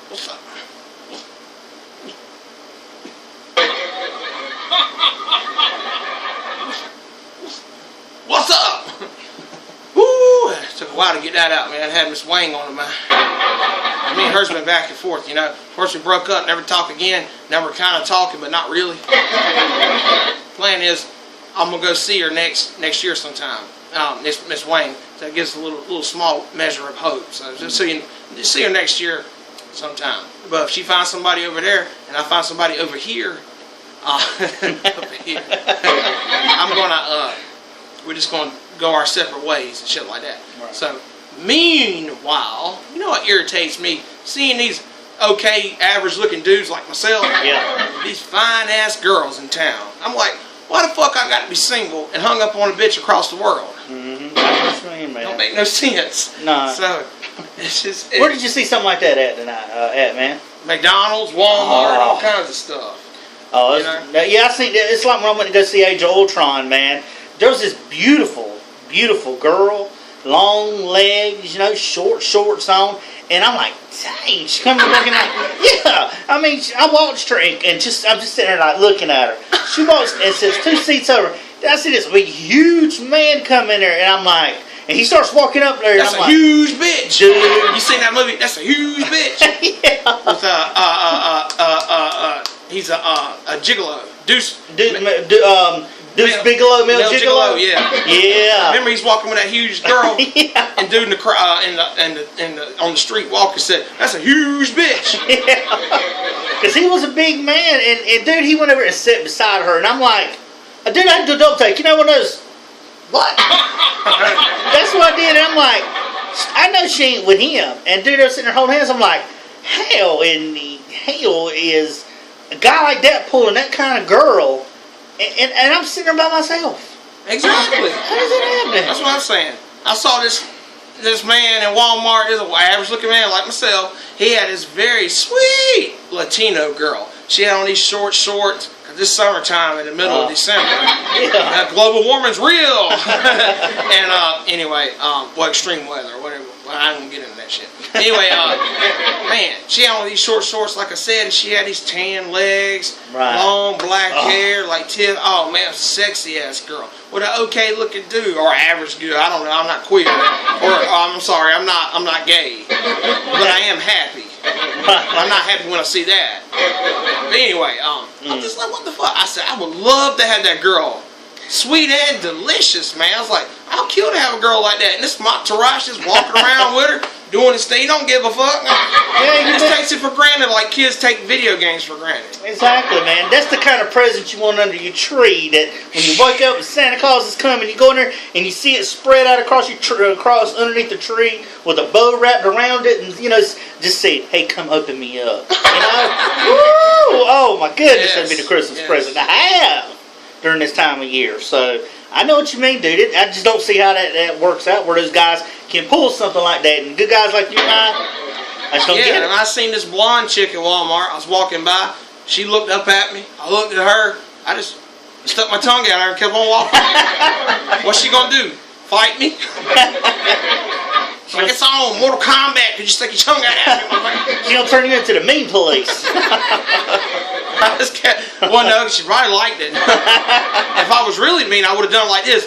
What's up? What's up? Woo! It took a while to get that out, man. I had Miss Wang on it, man. Me and her's been back and forth, you know. First we broke up, never talk again. Now we're kind of talking, but not really. Plan is, I'm gonna go see her next year sometime. Miss Wang. So that gives a little small measure of hope. So just so you see her next year sometime. But if she finds somebody over there and I find somebody over here, over here, we're just gonna go our separate ways and shit like that. Right. So meanwhile, you know what irritates me? Seeing these okay, average looking dudes like myself, these fine ass girls in town. I'm like, why the fuck I got to be single and hung up on a bitch across the world? Don't make no sense. Nah. So it's just. Where did you see something like that at tonight, man? McDonald's, Walmart, all kinds of stuff. Oh, yeah, I seen that. It's like when I went to go see Age of Ultron, man. There was this beautiful, beautiful girl, long legs, you know, short shorts on, and I'm like, dang, she comes looking like, yeah. I mean, I watched her and I'm just sitting there like looking at her. She walks and sits 2 seats over. I see this big, huge man come in there, and I'm like, and he starts walking up there. That's and I'm a huge bitch, dude. You seen that movie? That's a huge bitch. Yeah. With he's a gigolo. Deuce Bigelow, Mel Gigolo. Yeah. Remember, he's walking with that huge girl. Yeah. And dude in the on the street walking said, "That's a huge bitch." Yeah. Because he was a big man, and dude, he went over and sat beside her, and I'm like, dude, I had to do a double take. You know one of those? What? That's what I did. And I'm like, I know she ain't with him. And dude, I was sitting there holding hands. I'm like, how in the hell is a guy like that pulling that kind of girl? And I'm sitting there by myself. Exactly. How does it happen? That's what I'm saying. I saw this man in Walmart. This average looking man like myself. He had this very sweet Latino girl. She had on these short shorts. This summertime in the middle of December. Yeah. Global warming's real. And anyway, extreme weather, whatever. Well, I don't get into that shit. Anyway, man, she had on these short shorts, like I said, and she had these tan legs, long black hair, like Tiff. Oh man, sexy ass girl with an okay looking dude or average girl. I don't know. I'm not queer, or I'm sorry, I'm not gay, but I am happy. I'm not happy when I see that. But anyway, I'm just like, what the fuck? I said, I would love to have that girl. Sweet and delicious, man. I was like, how cute to have a girl like that. And this Tarash just walking around with her, doing this thing. He don't give a fuck. Yeah, he just takes it for granted like kids take video games for granted. Exactly, man. That's the kind of present you want under your tree. That when you wake up and Santa Claus is coming, you go in there and you see it spread out across your across underneath the tree with a bow wrapped around it, and you know, just say, "Hey, come open me up." You know? Woo! Oh my goodness, that'd be the Christmas present I have during this time of year. So I know what you mean, dude. I just don't see how that works out, where those guys can pull something like that. And good guys like you and I just don't get it. And I seen this blonde chick at Walmart. I was walking by. She looked up at me. I looked at her. I just stuck my tongue out at her and kept on walking. What's she gonna do? Fight me? Like, it's on Mortal Kombat because you stick your tongue out at me. She's gonna turn you into the mean police. I just kept, well, no, she probably liked it. If I was really mean, I would have done it like this.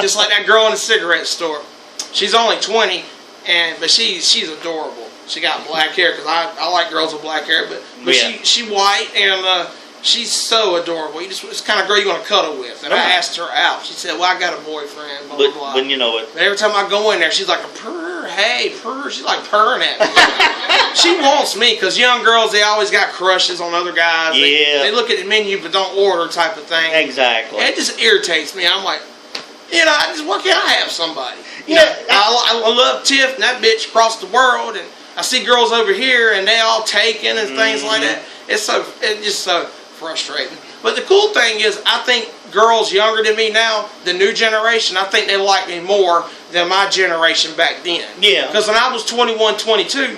Just like that girl in the cigarette store. She's only 20, but she's adorable. She got black hair, because I like girls with black hair, but she white, and she's so adorable. It's the kind of girl you want to cuddle with. And I asked her out. She said, well, I got a boyfriend, blah, blah, blah. But you know it. But every time I go in there, she's like, purr, hey, purr. She's like purring at me. She wants me, because young girls, they always got crushes on other guys. Yeah. They look at the menu but don't order type of thing. Exactly. And it just irritates me. I'm like, you know, why can't I have somebody? You know, I love Tiff and that bitch across the world, and I see girls over here and they all taken and things like that. It's just so frustrating. But the cool thing is, I think girls younger than me now, the new generation, I think they like me more than my generation back then. Yeah. Because when I was 21, 22,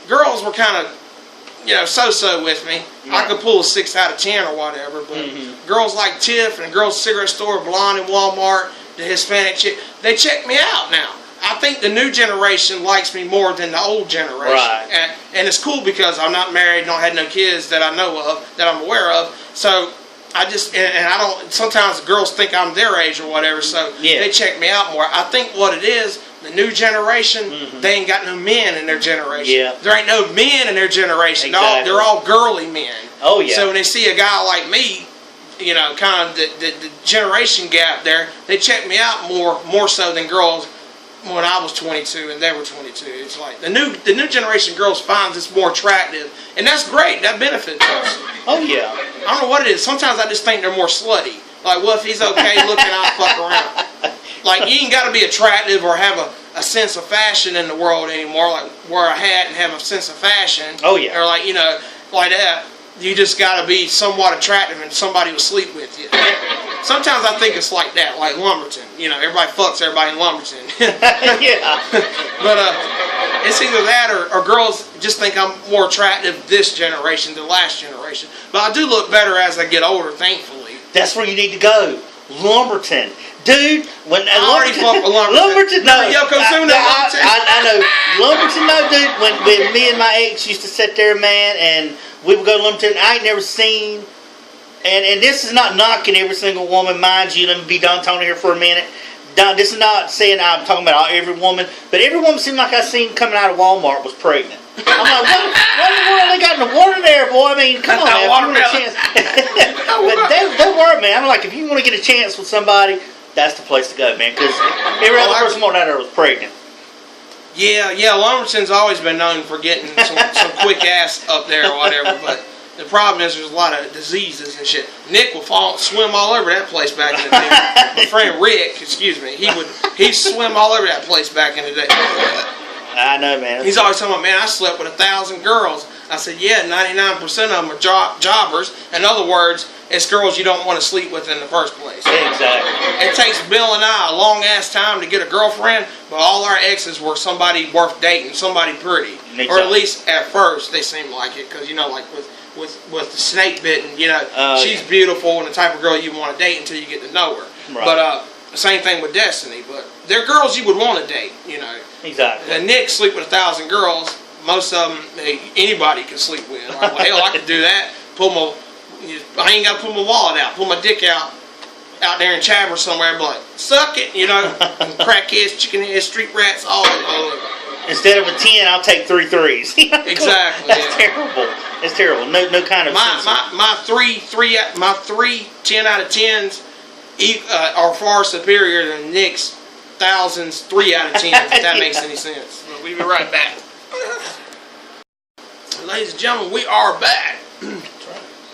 girls were kind of, you know, so-so with me. Yeah. I could pull a 6 out of 10 or whatever, but girls like Tiff and girls cigarette store, blonde in Walmart, the Hispanic chick, they check me out now. I think the new generation likes me more than the old generation. Right. And it's cool because I'm not married, don't have no kids that I know of, that I'm aware of. So I just, and I don't, sometimes the girls think I'm their age or whatever, so they check me out more. I think what it is, the new generation, they ain't got no men in their generation. Yeah. There ain't no men in their generation. Exactly. They're all girly men. Oh, yeah. So when they see a guy like me, you know, kind of the generation gap there, they check me out more so than girls when I was 22 and they were 22. It's like the new generation girls finds this more attractive, and that's great. That benefits us. Oh yeah. I don't know what it is. Sometimes I just think they're more slutty. Like, well, if he's okay looking, I'll fuck around. Like, you ain't got to be attractive or have a sense of fashion in the world anymore. Like, wear a hat and have a sense of fashion. Oh yeah. Or like, you know, like that. You just got to be somewhat attractive and somebody will sleep with you. Sometimes I think it's like that, like Lumberton. You know, everybody fucks everybody in Lumberton. Yeah. But it's either that or girls just think I'm more attractive this generation than last generation. But I do look better as I get older, thankfully. That's where you need to go. Lumberton. Dude, when I already fucked with Lumberton. No. Yokozuna, Lumberton. I know. Lumberton, no, dude. When me and my ex used to sit there, man, and we would go to Lumberton, I ain't never seen, and this is not knocking every single woman, mind you, let me be done talking here for a minute. This is not saying I'm talking about every woman, but every woman seemed like I seen coming out of Walmart was pregnant. I'm like, what in the world they got in the water there, boy? I mean, come on, man. If you want a chance. But they were, man. I'm like, if you want to get a chance with somebody, that's the place to go, man, because every other person out there was pregnant. Yeah, Lumberton's always been known for getting some quick ass up there or whatever, but the problem is there's a lot of diseases and shit. Nick would swim all over that place back in the day. My friend Rick, excuse me, he'd swim all over that place back in the day. I know, man. He's always talking about, man, I slept with 1,000 girls. I said, yeah, 99% of them are jobbers. In other words, it's girls you don't want to sleep with in the first place. Exactly. It takes Bill and I a long ass time to get a girlfriend, but all our exes were somebody worth dating, somebody pretty. Exactly. Or at least at first they seemed like it, because, you know, like with the snake bitten, you know, she's beautiful and the type of girl you want to date until you get to know her. Right. But same thing with Destiny, but they're girls you would want to date, you know. Exactly. And Nick sleep with 1,000 girls. Most of them, anybody can sleep with. Like, well, hell, I could do that. I ain't got to pull my wallet out. Pull my dick out there in Chadwell somewhere and be like, suck it, you know. Crackheads, chicken heads, street rats, all over. Instead of a 10, I'll take 3 threes. Exactly. That's terrible. It's terrible. No kind of my three 10 out of 10s are far superior than Nick's thousands 3 out of 10s, if that makes any sense. We'll be right back. Ladies and gentlemen, we are back.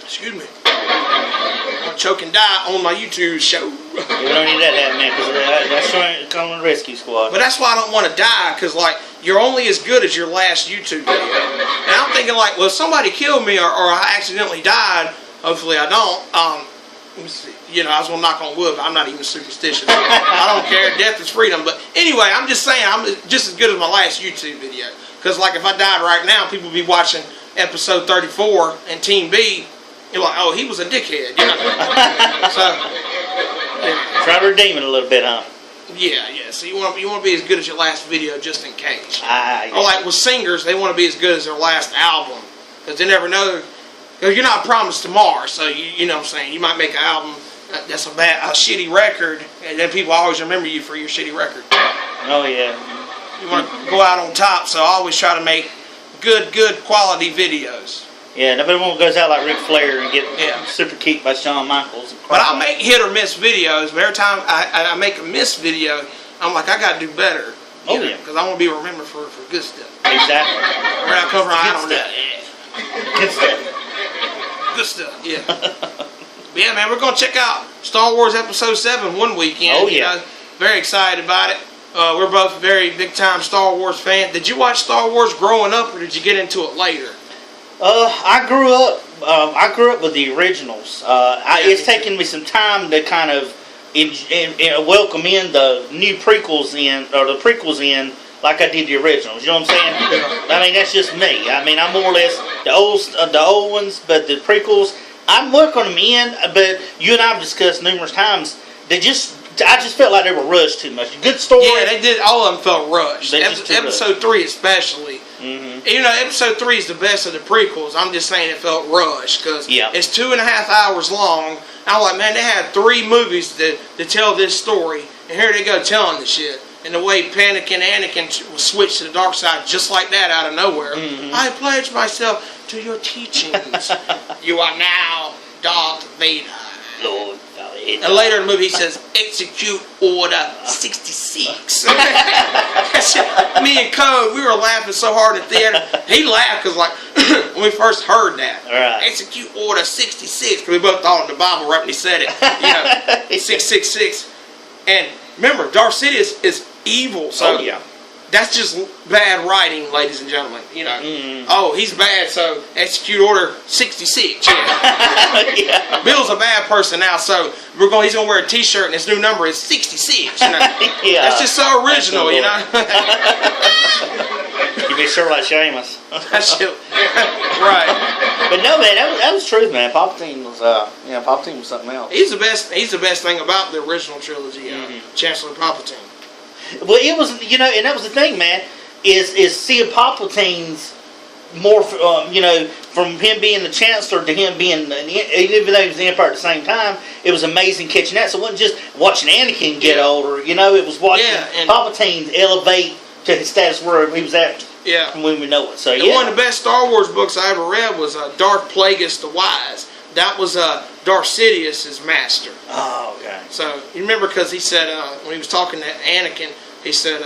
Excuse me. I'm going to choke and die on my YouTube show. We don't need that happen, man, because that's trying to come on the rescue squad. But that's why I don't want to die, because, like, you're only as good as your last YouTube video. And I'm thinking, like, well, if somebody killed me or I accidentally died, hopefully I don't, let me see. You know, I was going to knock on wood, but I'm not even superstitious. I don't care. Death is freedom. But anyway, I'm just saying I'm just as good as my last YouTube video. Because, like, if I died right now, people would be watching episode 34 and Team B. You're like, oh, he was a dickhead. You know? So, yeah. Try to redeem it a little bit, huh? Yeah. So you want to be as good as your last video just in case. Yeah. Or like with singers, they want to be as good as their last album. Because they never know. Because you're not promised tomorrow. So, you know what I'm saying? You might make an album that's a shitty record, and then people always remember you for your shitty record. Oh, yeah. You want to go out on top, so I always try to make good quality videos. Yeah, nobody goes out like Ric Flair and get super kicked by Shawn Michaels. But I'll make hit or miss videos, but every time I make a miss video, I'm like, I got to do better. Oh, yeah. Because I want to be remembered for good stuff. Exactly. Where I come from, I don't know. Good stuff. Good stuff, yeah. But yeah, man, we're going to check out Star Wars Episode 7 one weekend. Oh, yeah. You know, very excited about it. We're both very big-time Star Wars fans. Did you watch Star Wars growing up, or did you get into it later? I grew up with the originals. It's taken me some time to kind of welcome in the new prequels or the prequels in, like I did the originals. You know what I'm saying? I mean, that's just me. I mean, I'm more or less the old ones, but the prequels, I'm working them in. But you and I have discussed numerous times. They just I just felt like they were rushed too much. Good story. Yeah, they did. All of them felt rushed. Episode 3 especially. Mm-hmm. You know, episode 3 is the best of the prequels. I'm just saying it felt rushed because it's 2.5 hours long. I'm like, man, they had 3 movies to tell this story, and here they go telling the shit. And the way Anakin was switched to the dark side just like that out of nowhere. Mm-hmm. I pledge myself to your teachings. You are now Darth Vader. Lord. And later in the movie he says, execute order 66. Me and Code, we were laughing so hard in the theater. He laughed because like, when we first heard that. Right. Execute order 66. Because we both thought in the Bible right when he said it. You know, 666. And remember, Darth Sidious is evil. So that's just bad writing, ladies and gentlemen. You know, oh, he's bad, so execute order 66. Yeah. Bill's a bad person now, so he's gonna wear a T-shirt and his new number is 66. You know, that's just so original. You know. You be sure like Seamus. Right. But no, man, that was truth, man. Palpatine was Palpatine was something else. He's the best thing about the original trilogy, Chancellor Palpatine. Well, it was, you know, and that was the thing, man, is seeing Palpatine's more, from him being the Chancellor to him being, even though he was the Emperor at the same time, it was amazing catching that. So it wasn't just watching Anakin get older, you know, it was watching Palpatine elevate to his status where he was at when we know it. So, one of the best Star Wars books I ever read was Darth Plagueis the Wise. That was Darth Sidious's master. Oh, okay. So, you remember because he said, when he was talking to Anakin, he said,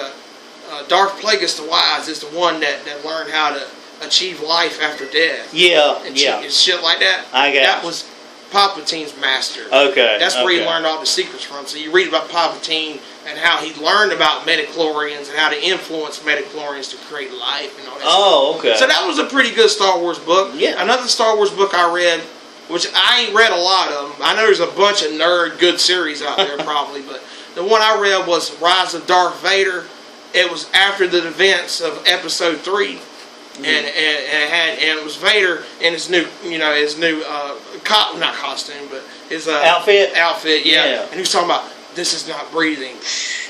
Darth Plagueis the Wise is the one that learned how to achieve life after death. Yeah, and shit like that. That was Palpatine's master. Okay. That's where he learned all the secrets from. So you read about Palpatine and how he learned about midichlorians and how to influence midichlorians to create life and all that stuff. Okay. So that was a pretty good Star Wars book. Yeah. Another Star Wars book I read, which I ain't read a lot of them. I know there's a bunch of nerd good series out there probably, but the one I read was Rise of Darth Vader. It was after the events of Episode 3. And it was Vader in his new not costume, but his outfit, yeah. And he was talking about, this is not breathing,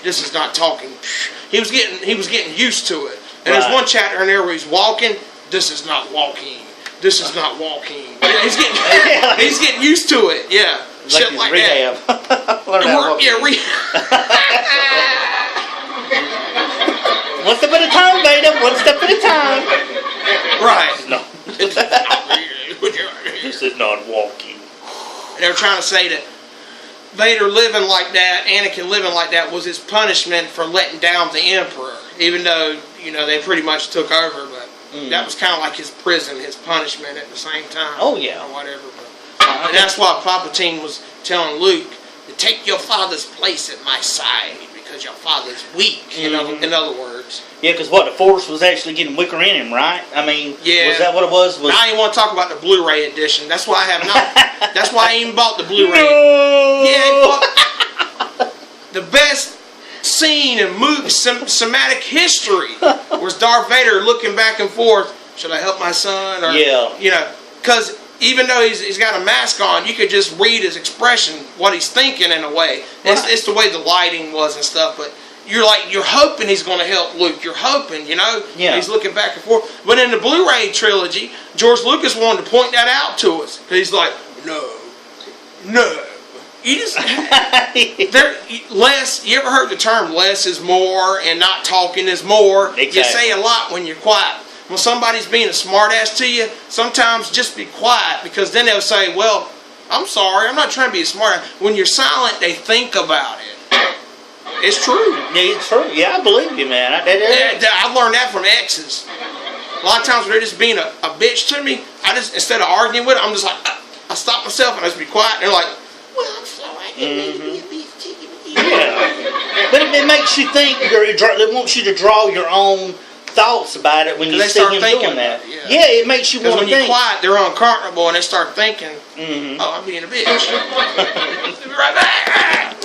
this is not talking. He was getting used to it. And there's one chapter in there where he's walking, this is not walking, this is not walking. He's getting used to it, yeah. Shit like rehab. that. One step at a time, Vader. One step at a time. Right. No. This is not walking. And they were trying to say that Vader living like that, Anakin living like that, was his punishment for letting down the Emperor. Even though, they pretty much took over, but that was kind of like his prison, his punishment at the same time. Oh, yeah. Or whatever. But, and that's why Palpatine was telling Luke to take your father's place at my side, because your father's weak, in other words. Yeah, because the Force was actually getting weaker in him, right? I mean, was that what it was? I ain't want to talk about the Blu-ray edition. That's why I have not. That's why I even bought the Blu-ray. No! Yeah, the best scene in movie cinematic history was Darth Vader looking back and forth. Should I help my son? Or, because even though he's got a mask on, you could just read his expression, what he's thinking in a way. It's the way the lighting was and stuff, but you're hoping he's going to help Luke. You're hoping, Yeah. He's looking back and forth. But in the Blu-ray trilogy, George Lucas wanted to point that out to us. He's like, no. You just less. You ever heard the term "less is more" and "not talking is more"? Exactly. You say a lot when you're quiet. When somebody's being a smartass to you, sometimes just be quiet, because then they'll say, "Well, I'm sorry, I'm not trying to be a smartass." When you're silent, they think about it. It's true. Yeah, it's true. Yeah, I believe you, man. I learned that from exes. A lot of times when they're just being a bitch to me, I just, instead of arguing with them, I'm just like, I stop myself and I just be quiet. And they're like, well, I'm sorry, I didn't mean to be a bitch to you. Yeah. But it makes you think, it wants you to draw your own thoughts about it when you see him doing that. Yeah, it makes you want to think. Because when you're quiet, they're uncomfortable and they start thinking, oh, I'm being a bitch. Be right back.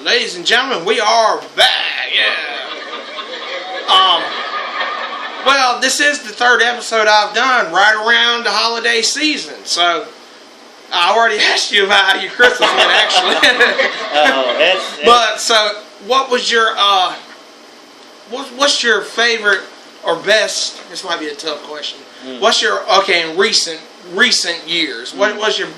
Ladies and gentlemen, we are back. Yeah. Well, this is the third episode I've done right around the holiday season. So, I already asked you about how your Christmas went, actually. That's. But so, what was your what's your favorite or best? This might be a tough question. What's your in recent years? What was your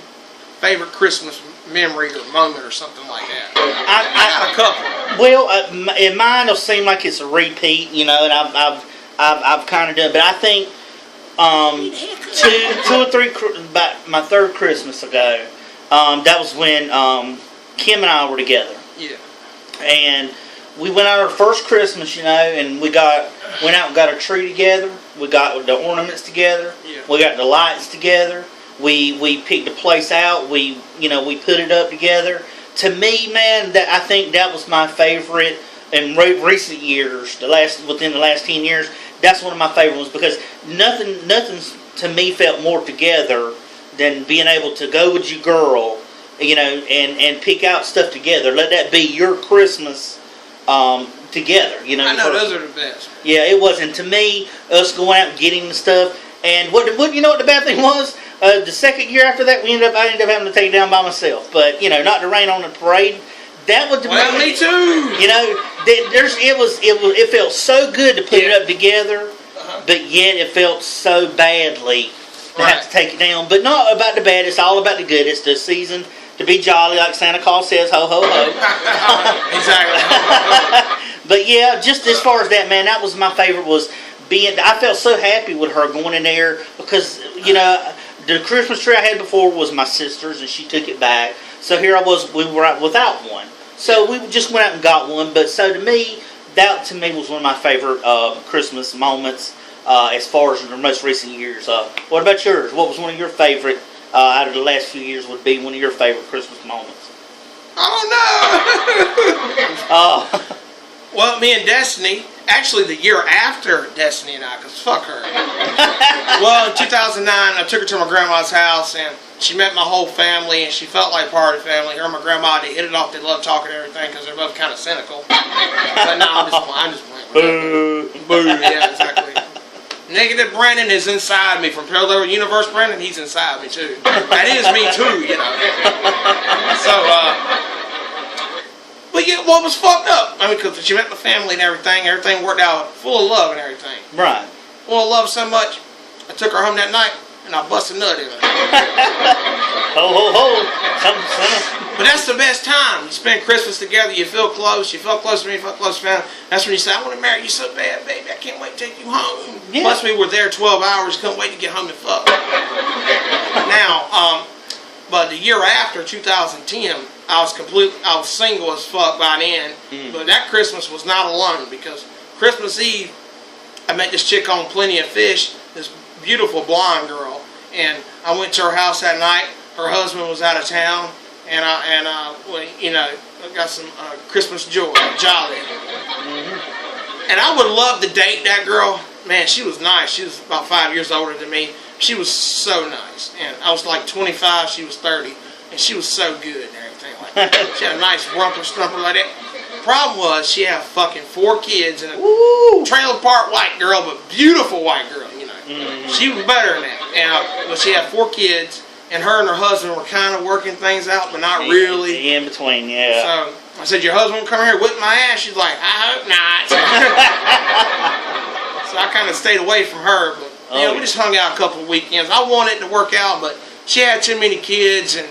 favorite Christmas memory or moment or something like that? I got a couple. Well, in mine, it'll seem like it's a repeat, and I've kind of done, but I think two or three, about my third Christmas ago, that was when Kim and I were together. Yeah. And we went out our first Christmas, and went out and got a tree together. We got the ornaments together. Yeah. We got the lights together. We picked the place out. We put it up together. To me, man, I think that was my favorite in recent years. Within the last 10 years, that's one of my favorite ones because nothing to me felt more together than being able to go with your girl, and pick out stuff together. Let that be your Christmas together. I know those are the best. Yeah, it was. And to me, us going out and getting the stuff. And what the bad thing was? The second year after that, I ended up having to take it down by myself. But not to rain on the parade. That was me too. It felt so good to put it up together, but yet it felt so badly to have to take it down. But not about the bad. It's all about the good. It's the season to be jolly, like Santa Claus says, ho ho ho. Exactly. But yeah, just as far as that, man, that was my favorite. I felt so happy with her going in there because the Christmas tree I had before was my sister's and she took it back. So here I was, we were out without one. So we just went out and got one. But so to me, that was one of my favorite Christmas moments as far as the most recent years. What about yours? What was one of your favorite out of the last few years would be one of your favorite Christmas moments? I don't know. Well, me and Destiny, actually the year after Destiny and I, because fuck her. Well, in 2009, I took her to my grandma's house, and she met my whole family, and she felt like part of the family. Her and my grandma, they hit it off. They love talking and everything, because they're both kind of cynical. But no, I'm just playing. Boo. Boo, yeah, exactly. Negative Brandon is inside me. From Parallel Universe Brandon, he's inside me, too. That is me, too, So, but yeah, what was fucked up? I mean, because she met my family and everything worked out full of love and everything. Right. Full of love so much, I took her home that night and I busted a nut in her. Ho, ho, ho. But that's the best time. You spend Christmas together, you feel close, you felt close to me, you felt close to family. That's when you say, I want to marry you so bad, baby, I can't wait to take you home. Yeah. Plus we were there 12 hours, couldn't wait to get home and fuck. Now, but the year after, 2010, I was single as fuck by then. But that Christmas was not alone because Christmas Eve, I met this chick on Plenty of Fish, this beautiful blonde girl, and I went to her house that night. Her husband was out of town, and I got some Christmas jolly. And I would love to date that girl. Man, she was nice. She was about 5 years older than me. She was so nice, and I was like 25. She was 30, and she was so good and everything like that. She had a nice rumper stumper like that. Problem was, she had fucking 4 kids and a trailer park white girl, but beautiful white girl. She was better than that. But she had 4 kids, and her and her husband were kind of working things out, but not really. In between, yeah. So I said, your husband will come here and whip my ass? She's like, I hope not. So I kind of stayed away from her, but we just hung out a couple of weekends. I wanted it to work out, but she had too many kids, and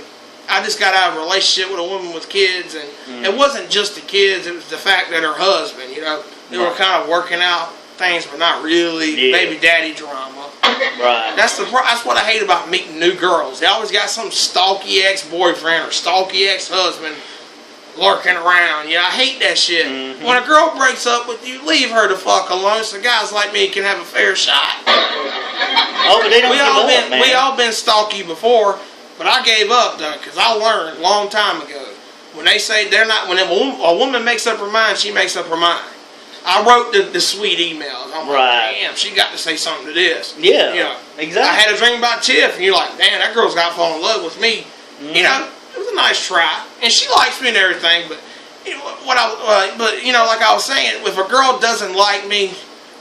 I just got out of a relationship with a woman with kids, and it wasn't just the kids, it was the fact that her husband, they were kind of working out things, but not really baby daddy drama. Right. That's what I hate about meeting new girls. They always got some stalky ex-boyfriend or stalky ex-husband lurking around. I hate that shit. When a girl breaks up with you, leave her the fuck alone so guys like me can have a fair shot. But they don't We all been stalky before, but I gave up though, because I learned a long time ago. When they say when a woman makes up her mind, she makes up her mind. I wrote the sweet emails. I'm like, damn, she got to say something to this. Yeah, exactly. I had a dream about Tiff, and you're like, damn, that girl's got to fall in love with me. It was a nice try, and she likes me and everything. But like I was saying, if a girl doesn't like me,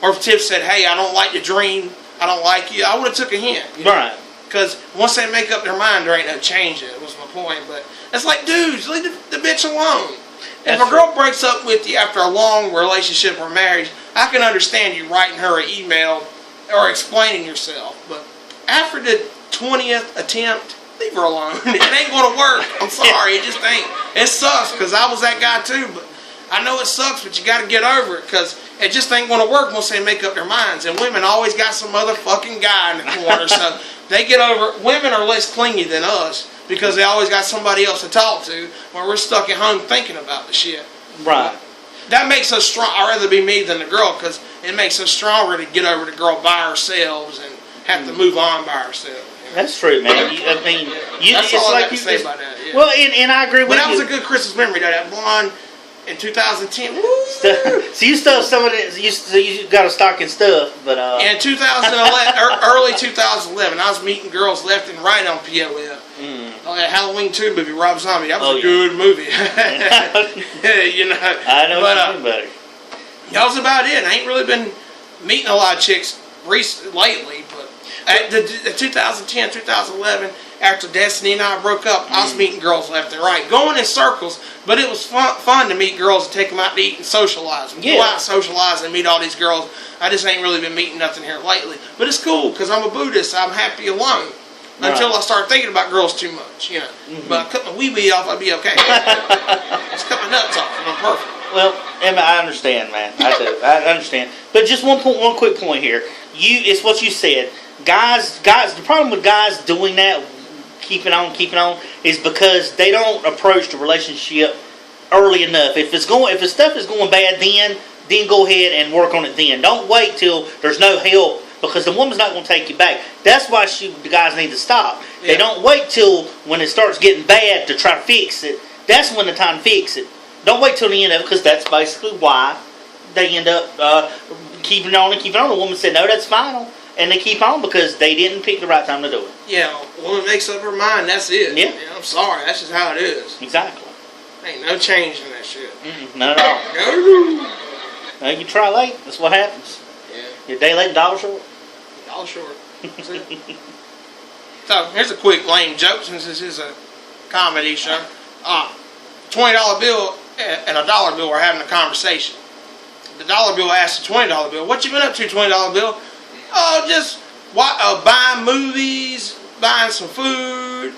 or if Tiff said, hey, I don't like your dream, I don't like you, I would have took a hint. Right. Because once they make up their mind, there ain't no changing it, was my point. But it's like, dudes, leave the bitch alone. If a girl breaks up with you after a long relationship or marriage, I can understand you writing her an email or explaining yourself. But after the 20th attempt, leave her alone. It ain't going to work. I'm sorry. It just ain't. It sucks because I was that guy too. But I know it sucks, but you got to get over it because it just ain't going to work once they make up their minds. And women always got some motherfucking guy in the corner. So they get over it. Women are less clingy than us because they always got somebody else to talk to where we're stuck at home thinking about the shit. Right. That makes us strong. I'd rather be me than the girl because it makes us stronger to get over the girl by ourselves and have to move on by ourselves. You know? That's true, man. That's all I got to say about that. Yeah. Well, and I agree with you. But that was a good Christmas memory, though. That blonde in 2010. Woo! So you stuff some of it. You got a stocking stuff, but in 2011, early 2011, I was meeting girls left and right on POF. That Halloween 2 movie, Rob Zombie. That was a good movie. You know. I know what you mean, buddy. That was about it. I ain't really been meeting a lot of chicks lately, but at the 2010, 2011, after Destiny and I broke up, I was meeting girls left and right, going in circles, but it was fun to meet girls and take them out to eat and socialize. Go out and socialize and meet all these girls. I just ain't really been meeting nothing here lately. But it's cool, because I'm a Buddhist. I'm happy alone. Until I start thinking about girls too much, you know. But I cut my wee-wee off, I'd be okay. Just cut my nuts off, and I'm perfect. Well, Emma, I understand, man. I do. I understand. But just one quick point here. It's what you said. Guys. The problem with guys doing that, keeping on, is because they don't approach the relationship early enough. If the stuff is going bad, then go ahead and work on it. Then don't wait till there's no help. Because the woman's not going to take you back. That's why the guys need to stop. Yeah. They don't wait till when it starts getting bad to try to fix it. That's when the time to fix it. Don't wait till the end of it, because that's basically why they end up keeping on. The woman said, no, that's final. And they keep on because they didn't pick the right time to do it. Yeah, a woman makes up her mind, that's it. Yeah. I'm sorry, that's just how it is. Exactly. Ain't no change in that shit. Not at all. No. You try late, that's what happens. Yeah. You're a day late, $1 short. $1 short. So, here's a quick lame joke since this is a comedy show. $20 bill and a $1 bill are having a conversation. The $1 bill asks the $20 bill, what you been up to, $20 bill? Oh, just buying movies, buying some food,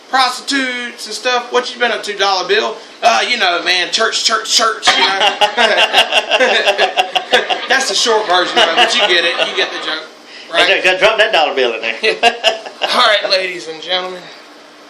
prostitutes and stuff. What you been up to, $1 bill? You know, man, church, you know. That's the short version of it, but you get it. You get the joke. Right? Drop that $1 bill in there. All right, ladies and gentlemen.